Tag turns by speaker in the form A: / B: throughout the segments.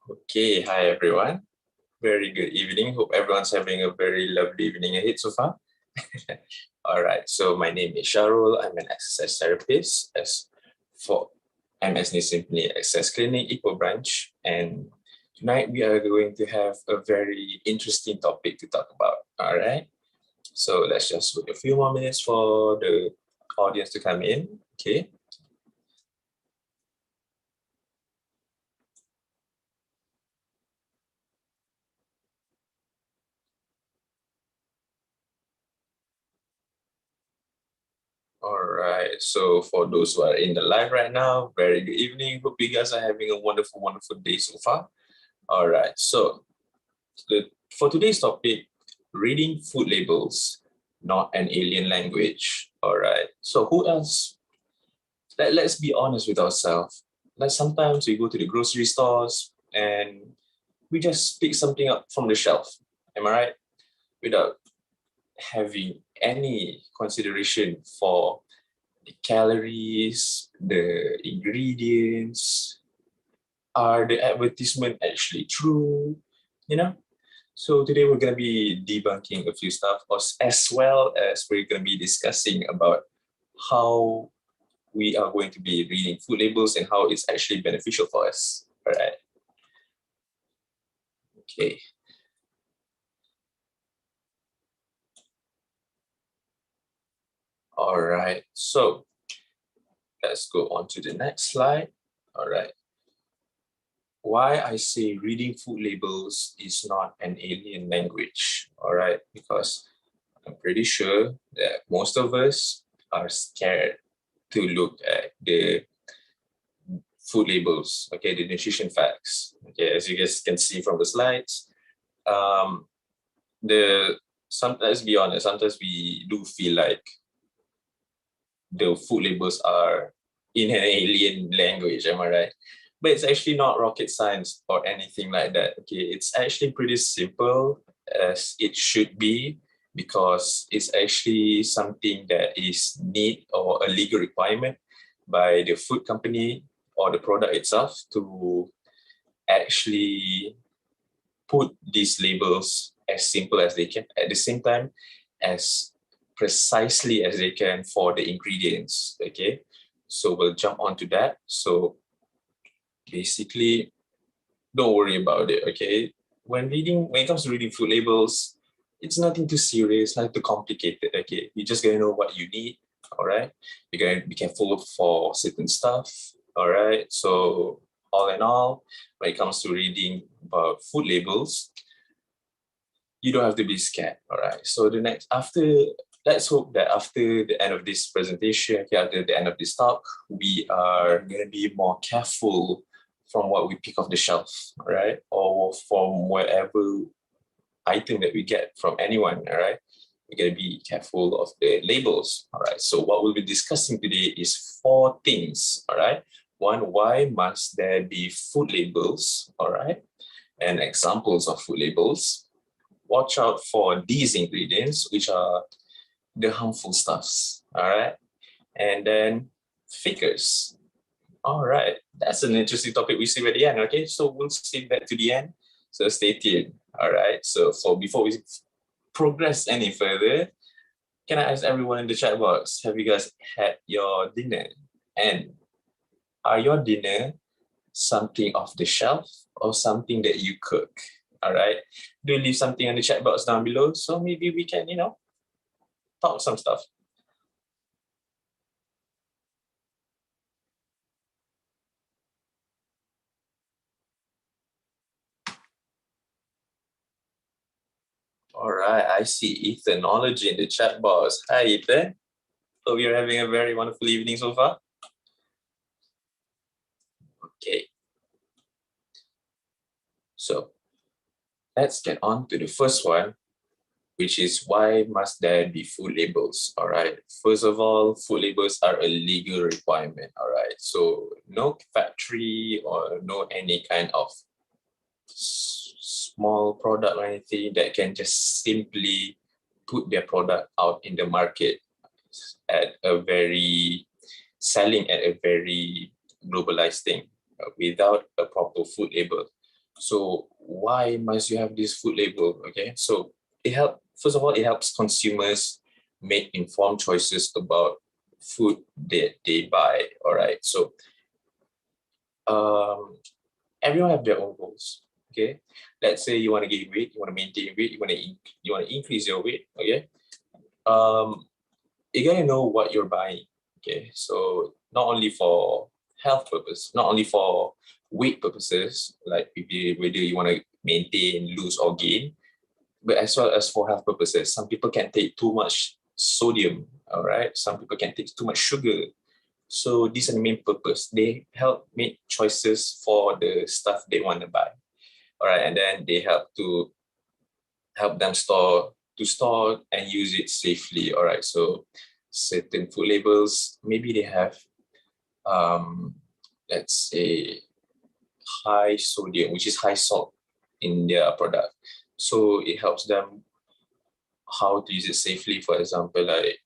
A: Okay, hi everyone. Very good evening. Hope everyone's having a very lovely evening ahead so far. All right, so my name is Sharul. I'm an exercise therapist for MS Ni Simply Exercise Clinic Eco Branch. And tonight we are going to have a very interesting topic to talk about. All right, so let's just wait a few more minutes for the audience to come in. Okay. All right. So for those who are in the live right now, very good evening. Hope you guys are having a wonderful, wonderful day so far. All right. So for today's topic, reading food labels, not an alien language. All right. So who else? Let's be honest with ourselves. Like sometimes we go to the grocery stores and we just pick something up from the shelf. Am I right? Without having any consideration for the calories, the ingredients, are the advertisement actually true? You know? So today we're gonna be debunking a few stuff, as well as we're gonna be discussing about how we are going to be reading food labels and how it's actually beneficial for us. All right. Okay. All right. So let's go on to the next slide. All right. Why I say reading food labels is not an alien language, all right? Because I'm pretty sure that most of us are scared to look at the food labels, okay, the nutrition facts. Okay, as you guys can see from the slides, um, the sometimes be honest, sometimes we do feel like the food labels are in an alien language, am I right? But it's actually not rocket science or anything like that. Okay, it's actually pretty simple as it should be because it's actually something that is need or a legal requirement by the food company or the product itself to actually put these labels as simple as they can at the same time as precisely as they can for the ingredients. Okay, so we'll jump onto that. So basically, don't worry about it. Okay, when it comes to reading food labels, it's nothing too serious, not too complicated. Okay, you're just gonna know what you need. All right, you're gonna be careful for certain stuff. All right, so all in all, when it comes to reading about food labels, you don't have to be scared. All right. So let's hope that after the end of this presentation, okay, after the end of this talk, we are going to be more careful from what we pick off the shelf, all right, or from whatever item that we get from anyone, all right. We're going to be careful of the labels, all right. So what we'll be discussing today is four things, all right. One, why must there be food labels, all right, and examples of food labels. Watch out for these ingredients, which are the harmful stuffs. All right. And then figures. All right. That's an interesting topic we see at the end. Okay. So we'll save that to the end. So stay tuned. All right. So before we progress any further, can I ask everyone in the chat box, have you guys had your dinner? And are your dinner something off the shelf or something that you cook? All right. Do leave something in the chat box down below so maybe we can, talk some stuff. All right, I see Ethanology in the chat box. Hi, Ethan. Hope you're having a very wonderful evening so far. Okay, so let's get on to the first one, which is why must there be food labels? All right, first of all, food labels are a legal requirement. All right, so no factory or no any kind of small product or anything that can just simply put their product out in the market at a very selling at a very globalized thing without a proper food label. So why must you have this food label? Okay, so first of all, it helps consumers make informed choices about food that they buy. All right, so um, everyone have their own goals. Okay, let's say you want to gain weight, you want to maintain weight, you want to increase your weight. Okay, um, you gotta know what you're buying. Okay, so not only for health purpose, not only for weight purposes, like whether you want to maintain, lose, or gain, but as well as for health purposes. Some people can take too much sodium. All right, some people can take too much sugar. So these are the main purpose. They help make choices for the stuff they want to buy. All right, and then they help them store and use it safely. All right, so certain food labels, maybe they have um let's say high sodium, which is high salt in their product, so it helps them how to use it safely. For example, like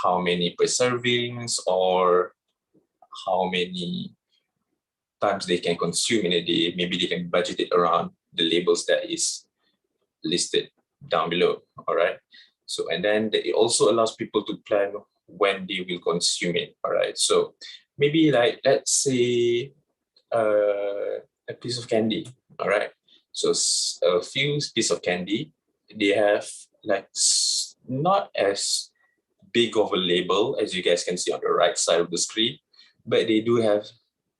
A: how many per servings, or how many times they can consume in a day. Maybe they can budget it around the labels that is listed down below. All right. So, and then it also allows people to plan when they will consume it. All right. So maybe like, let's say a piece of candy. All right. So a few piece of candy, they have like not as big of a label as you guys can see on the right side of the screen, but they do have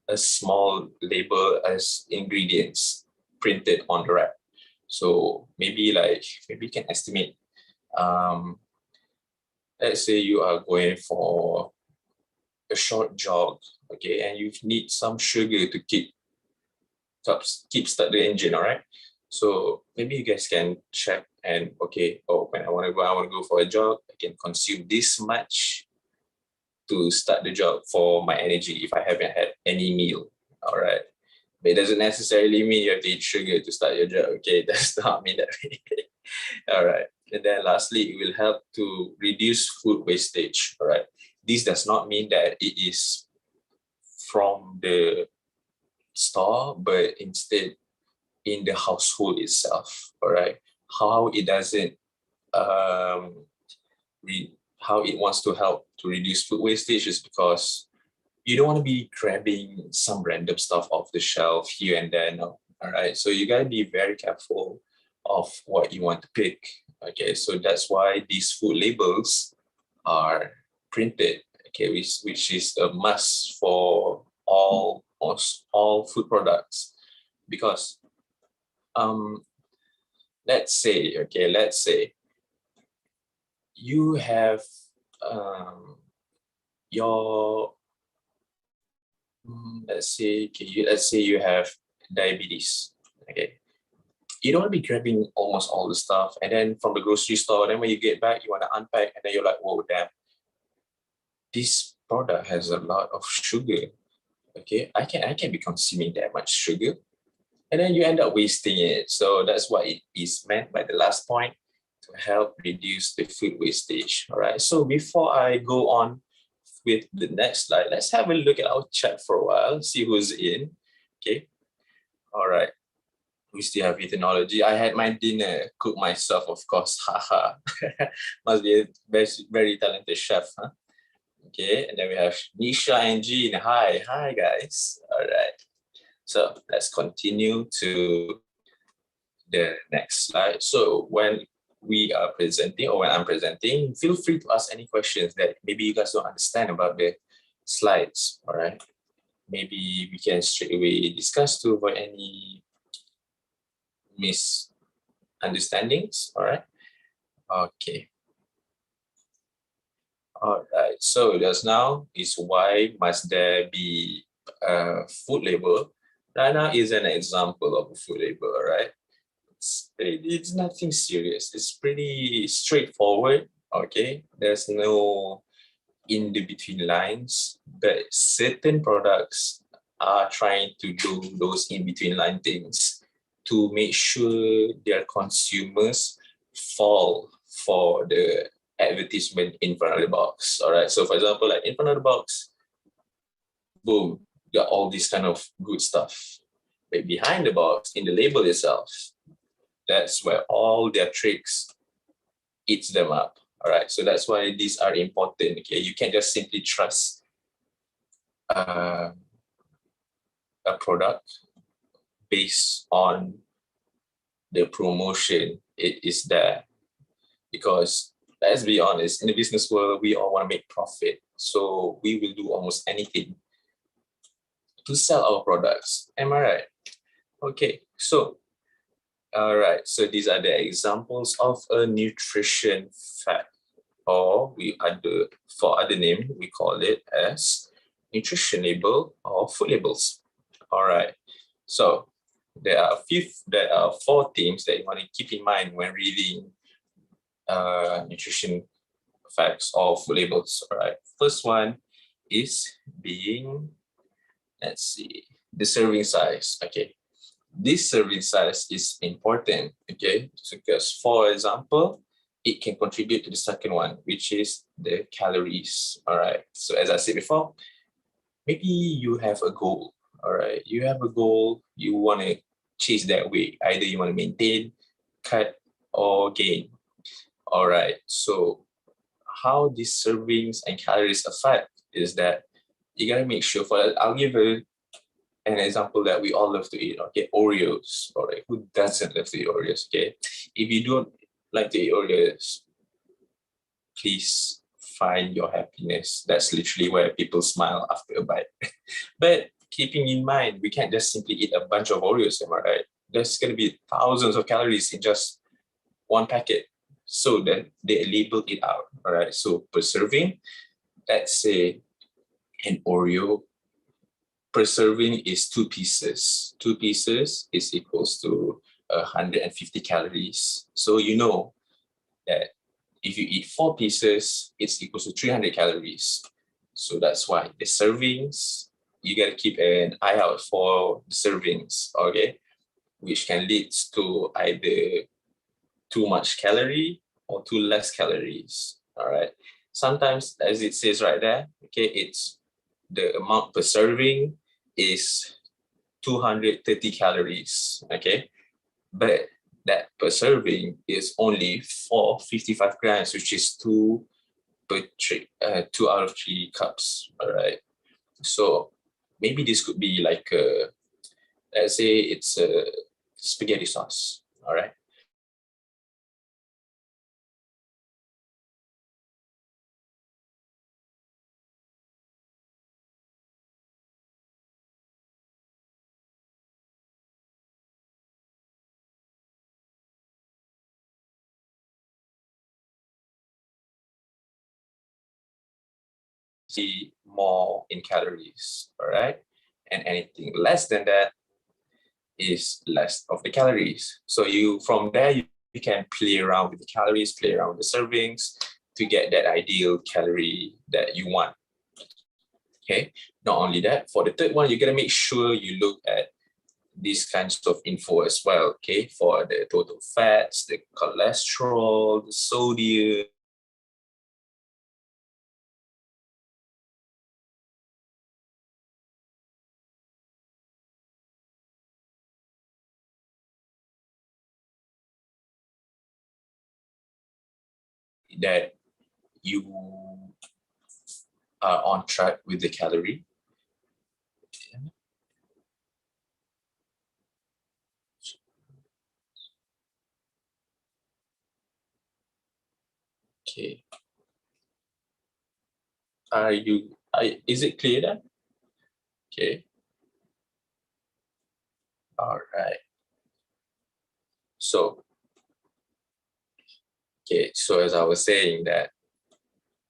A: a small label as ingredients printed on the wrap. So maybe you can estimate. Um, let's say you are going for a short jog, okay, and you need some sugar to keep start the engine, all right. So maybe you guys can check and okay, oh, when I want to go for a jog, I can consume this much to start the jog for my energy if I haven't had any meal, all right. But it doesn't necessarily mean you have to eat sugar to start your jog. Okay, that's not mean that way. All right. And then lastly, it will help to reduce food wastage. All right. This does not mean that it is from the store, but instead in the household itself. All right. How it doesn't how it wants to help to reduce food wastage is because you don't want to be grabbing some random stuff off the shelf here and there. No. All right. So you gotta be very careful of what you want to pick. Okay. So that's why these food labels are printed. Okay, which is a must for all food products. Because let's say you have your let's say you have diabetes. Okay, you don't want to be grabbing almost all the stuff, and then from the grocery store, then when you get back, you want to unpack, and then you're like, whoa, damn, this product has a lot of sugar. Okay, I can be consuming that much sugar, and then you end up wasting it. So that's what it is meant by the last point, to help reduce the food wastage. All right. So before I go on with the next slide, let's have a look at our chat for a while, see who's in. Okay. All right. We still have ethnology. I had my dinner, cooked myself, of course. Haha. Must be a very, very talented chef, huh? Okay. And then we have Nisha and Jean. Hi, guys. All right. So let's continue to the next slide. So when we are presenting, or when I'm presenting, feel free to ask any questions that maybe you guys don't understand about the slides. All right. Maybe we can straight away discuss to avoid any misunderstandings. All right. Okay. All right. So just now is why must there be a food label? Rana is an example of a food label. All right. It's nothing serious. It's pretty straightforward. Okay. There's no in the between lines, but certain products are trying to do those in between line things to make sure their consumers fall for the advertisement in front of the box. All right. So for example, like in front of the box, boom, got all this kind of good stuff. But behind the box, in the label itself, that's where all their tricks eats them up. All right, so that's why these are important. Okay, you can't just simply trust a product based on the promotion it is there, because let's be honest, in the business world, we all want to make profit. So we will do almost anything to sell our products. Am I right? Okay, so, all right. So these are the examples of a nutrition fact, or for other name, we call it as nutrition label or food labels. All right. So there are 4 themes that you want to keep in mind when reading nutrition facts or food labels. All right. First one is being, let's see, the serving size. Okay. This serving size is important. Okay. So because, for example, it can contribute to the second one, which is the calories. All right. So as I said before, maybe you have a goal. All right. You have a goal, you want to chase that weight. Either you want to maintain, cut, or gain. All right. So how these servings and calories affect is that you gotta make sure. I'll give an example that we all love to eat. Okay, Oreos. All right, who doesn't love to eat Oreos? Okay, if you don't like to eat Oreos, please find your happiness. That's literally where people smile after a bite. But keeping in mind, we can't just simply eat a bunch of Oreos. Am I right? There's gonna be thousands of calories in just one packet. So then they label it out. All right. So per serving, let's say an Oreo per serving is 2 pieces. 2 pieces is equals to 150 calories. So you know that if you eat 4 pieces, it's equals to 300 calories. So that's why the servings, you got to keep an eye out for the servings, okay? Which can lead to either too much calorie or too less calories, all right? Sometimes, as it says right there, okay, it's the amount per serving is 230 calories, okay? But that per serving is only for 55 grams, which is 2 out of 3 cups, all right? So maybe this could be like, let's say it's a spaghetti sauce, all right? See more in calories, all right? And anything less than that is less of the calories. So from there, you can play around with the calories, play around with the servings to get that ideal calorie that you want. Okay, not only that, for the third one, you gotta make sure you look at these kinds of info as well, okay? For the total fats, the cholesterol, the sodium, that you are on track with the calorie. Okay. Is it clear then? Okay. All right. So, okay. So as I was saying that,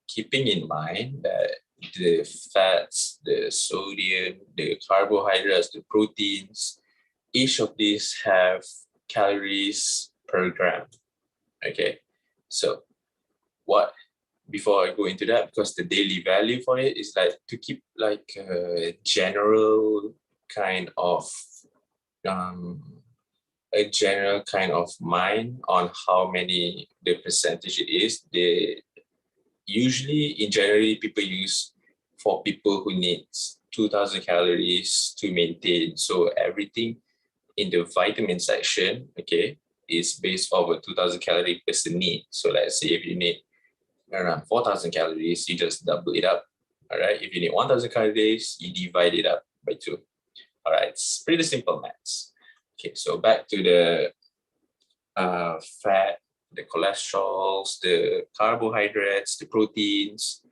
A: keeping in mind that the fats, the sodium, the carbohydrates, the proteins, each of these have calories per gram. Okay. So before I go into that, because the daily value for it is like to keep like a general kind of mind on how many the percentage it is. They usually in January people use for people who need 2,000 calories to maintain. So everything in the vitamin section, okay, is based over 2,000 calories person need. So let's say if you need around 4,000 calories, you just double it up. All right. If you need 1,000 calories, you divide it up by 2. All right. It's pretty simple maths. Okay. So back to the fat, the cholesterols, the carbohydrates, the proteins.